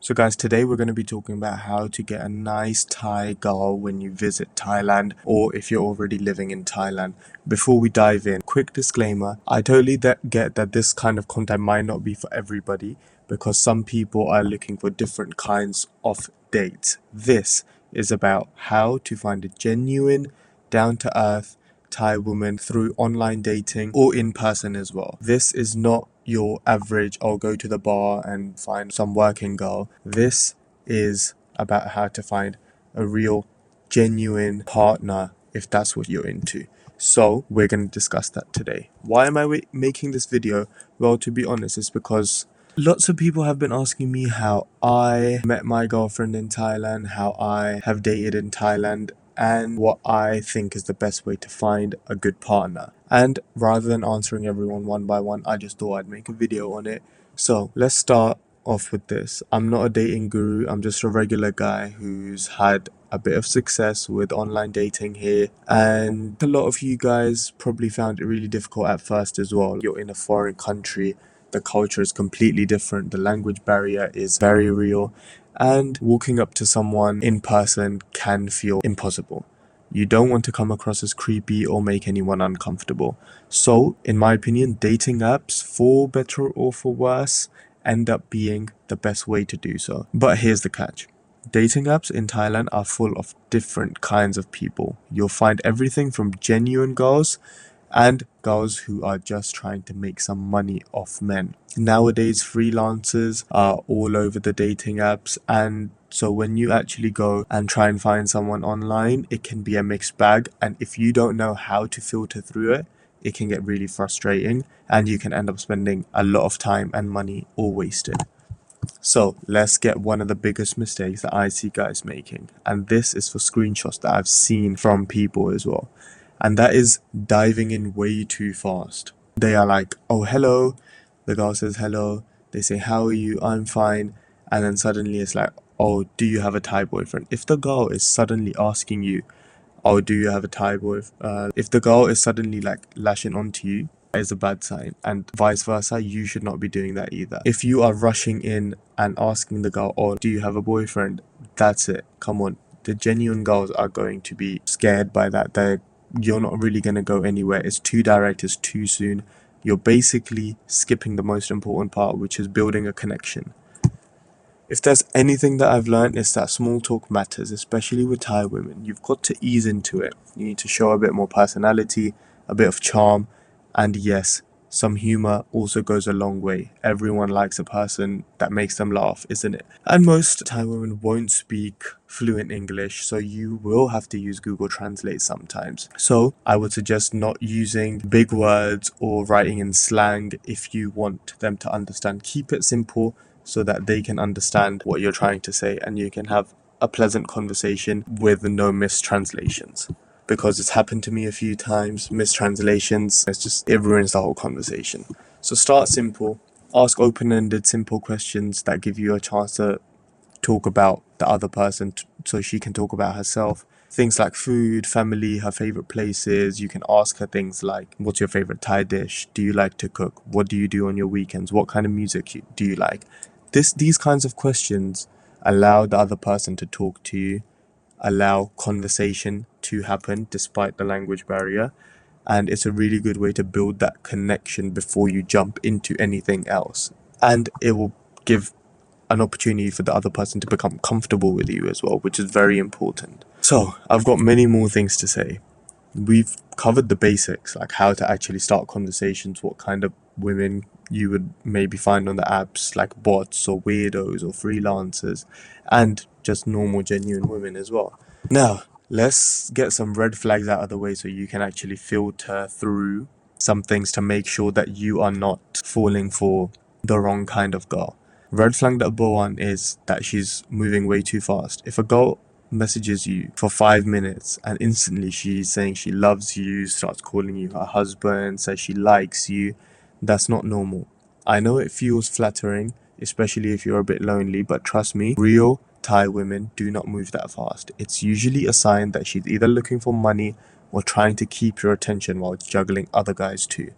So guys, today we're going to be talking about how to get a nice Thai girl when you visit Thailand or if you're already living in Thailand. Before we dive in, quick disclaimer, I totally get that this kind of content might not be for everybody because some people are looking for different kinds of dates. This is about how to find a genuine, down-to-earth Thai woman through online dating or in person as well. This is not your average, I'll go to the bar and find some working girl. This is about how to find a real, genuine partner if that's what you're into. So we're going to discuss that today. Why am I making this video? Well, to be honest, it's because lots of people have been asking me how I met my girlfriend in Thailand, how I have dated in Thailand, and what I think is the best way to find a good partner. And rather than answering everyone one by one, I just thought I'd make a video on it. So let's start off with this. I'm not a dating guru, I'm just a regular guy who's had a bit of success with online dating here, and a lot of you guys probably found it really difficult at first as well. You're in a foreign country, the culture is completely different, the language barrier is very real, and walking up to someone in person can feel impossible. You don't want to come across as creepy or make anyone uncomfortable. So, in my opinion, dating apps, for better or for worse, end up being the best way to do so. But here's the catch. Dating apps in Thailand are full of different kinds of people. You'll find everything from genuine girls and girls who are just trying to make some money off men. Nowadays, freelancers are all over the dating apps, and so when you actually go and try and find someone online, it can be a mixed bag, and if you don't know how to filter through it, it can get really frustrating, and you can end up spending a lot of time and money all wasted. So let's get one of the biggest mistakes that I see guys making, and this is for screenshots that I've seen from people as well, and that is diving in way too fast. They are like, oh hello, the girl says hello, they say how are you, I'm fine, and then suddenly it's like, oh, do you have a Thai boyfriend? If the girl is suddenly asking you, oh, do you have a Thai boyfriend? If the girl is suddenly like lashing onto you, that is a bad sign, and vice versa, you should not be doing that either. If you are rushing in and asking the girl, oh, do you have a boyfriend? That's it, come on. The genuine girls are going to be scared by that. You're not really going to go anywhere. It's too direct, it's too soon. You're basically skipping the most important part, which is building a connection. If there's anything that I've learned, it's that small talk matters, especially with Thai women. You've got to ease into it. You need to show a bit more personality, a bit of charm, and yes, some humor also goes a long way. Everyone likes a person that makes them laugh, isn't it? And most Thai women won't speak fluent English, so you will have to use Google Translate sometimes. So I would suggest not using big words or writing in slang if you want them to understand. Keep it simple so that they can understand what you're trying to say and you can have a pleasant conversation with no mistranslations. Because it's happened to me a few times, mistranslations, it ruins the whole conversation. So start simple, ask open-ended simple questions that give you a chance to talk about the other person so she can talk about herself. Things like food, family, her favorite places. You can ask her things like, what's your favorite Thai dish? Do you like to cook? What do you do on your weekends? What kind of music do you like? These kinds of questions allow the other person to talk to you, allow conversation to happen despite the language barrier, and it's a really good way to build that connection before you jump into anything else, and it will give an opportunity for the other person to become comfortable with you as well, which is very important. So I've got many more things to say. We've covered the basics, like how to actually start conversations, what kind of women you would maybe find on the apps, like bots or weirdos or freelancers, and just normal genuine women as well. Now let's get some red flags out of the way so you can actually filter through some things to make sure that you are not falling for the wrong kind of girl. Red flag number one is that she's moving way too fast. If a girl messages you for 5 minutes and instantly she's saying she loves you, starts calling you her husband, says she likes you, that's not normal. I know it feels flattering, especially if you're a bit lonely, but trust me, real Thai women do not move that fast. It's usually a sign that she's either looking for money or trying to keep your attention while juggling other guys too.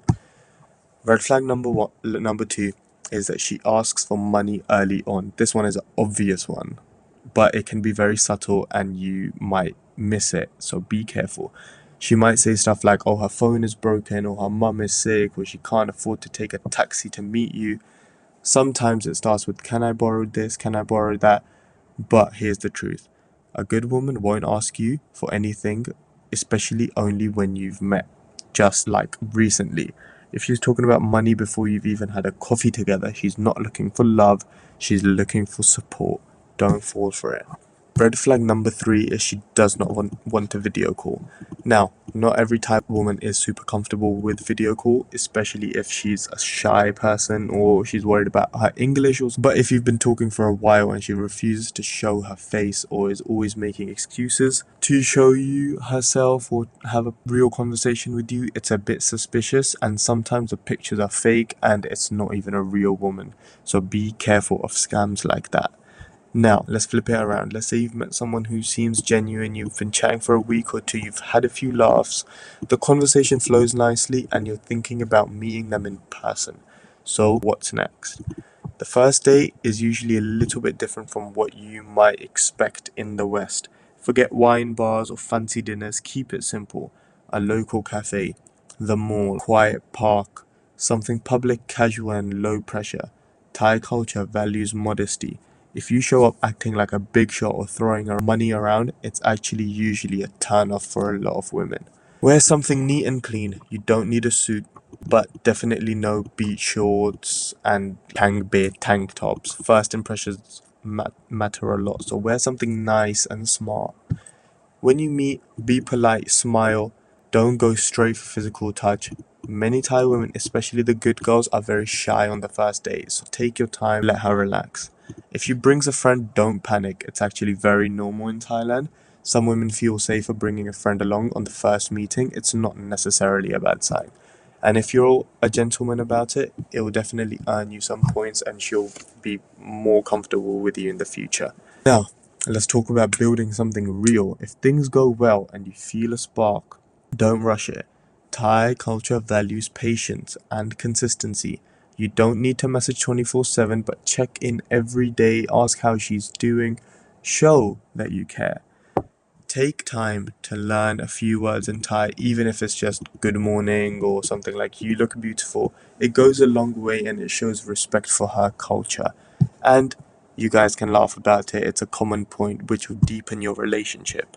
Red flag number two is that she asks for money early on. This one is an obvious one, but it can be very subtle and you might miss it, so be careful. She might say stuff like, oh, her phone is broken, or her mum is sick, or she can't afford to take a taxi to meet you. Sometimes it starts with, can I borrow this, can I borrow that? But here's the truth. A good woman won't ask you for anything, especially only when you've met, just like recently. If she's talking about money before you've even had a coffee together, she's not looking for love, she's looking for support. Don't fall for it. Red flag number 3 is she does not want a video call. Now, not every type of woman is super comfortable with video call, especially if she's a shy person or she's worried about her English. But if you've been talking for a while and she refuses to show her face or is always making excuses to show you herself or have a real conversation with you, it's a bit suspicious, and sometimes the pictures are fake and it's not even a real woman. So be careful of scams like that. Now, let's flip it around. Let's say you've met someone who seems genuine, you've been chatting for a week or two, you've had a few laughs, the conversation flows nicely, and you're thinking about meeting them in person. So, what's next? The first date is usually a little bit different from what you might expect in the West. Forget wine bars or fancy dinners, keep it simple. A local cafe, the mall, quiet park, something public, casual, and low pressure. Thai culture values modesty. If you show up acting like a big shot or throwing our money around, it's actually usually a turn off for a lot of women. Wear something neat and clean. You don't need a suit, but definitely no beach shorts and Chiang Mai tank tops. First impressions matter a lot, so wear something nice and smart. When you meet, be polite, smile, don't go straight for physical touch. Many Thai women, especially the good girls, are very shy on the first date, so take your time, let her relax. If she brings a friend, don't panic. It's actually very normal in Thailand. Some women feel safer bringing a friend along on the first meeting. It's not necessarily a bad sign. And if you're a gentleman about it, it will definitely earn you some points and she'll be more comfortable with you in the future. Now, let's talk about building something real. If things go well and you feel a spark, don't rush it. Thai culture values patience and consistency. You don't need to message 24/7, but check in every day, ask how she's doing, show that you care. Take time to learn a few words in Thai, even if it's just good morning or something like you look beautiful. It goes a long way and it shows respect for her culture. And you guys can laugh about it, it's a common point which will deepen your relationship.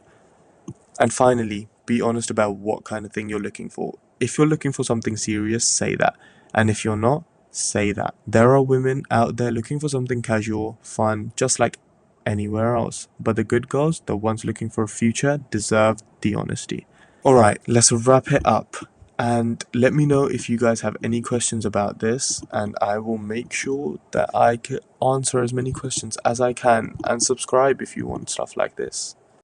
And finally, be honest about what kind of thing you're looking for. If you're looking for something serious, say that. And if you're not, say that. There are women out there looking for something casual, fun, just like anywhere else. But the good girls, the ones looking for a future, deserve the honesty. Alright, let's wrap it up. And let me know if you guys have any questions about this, and I will make sure that I can answer as many questions as I can. And subscribe if you want stuff like this.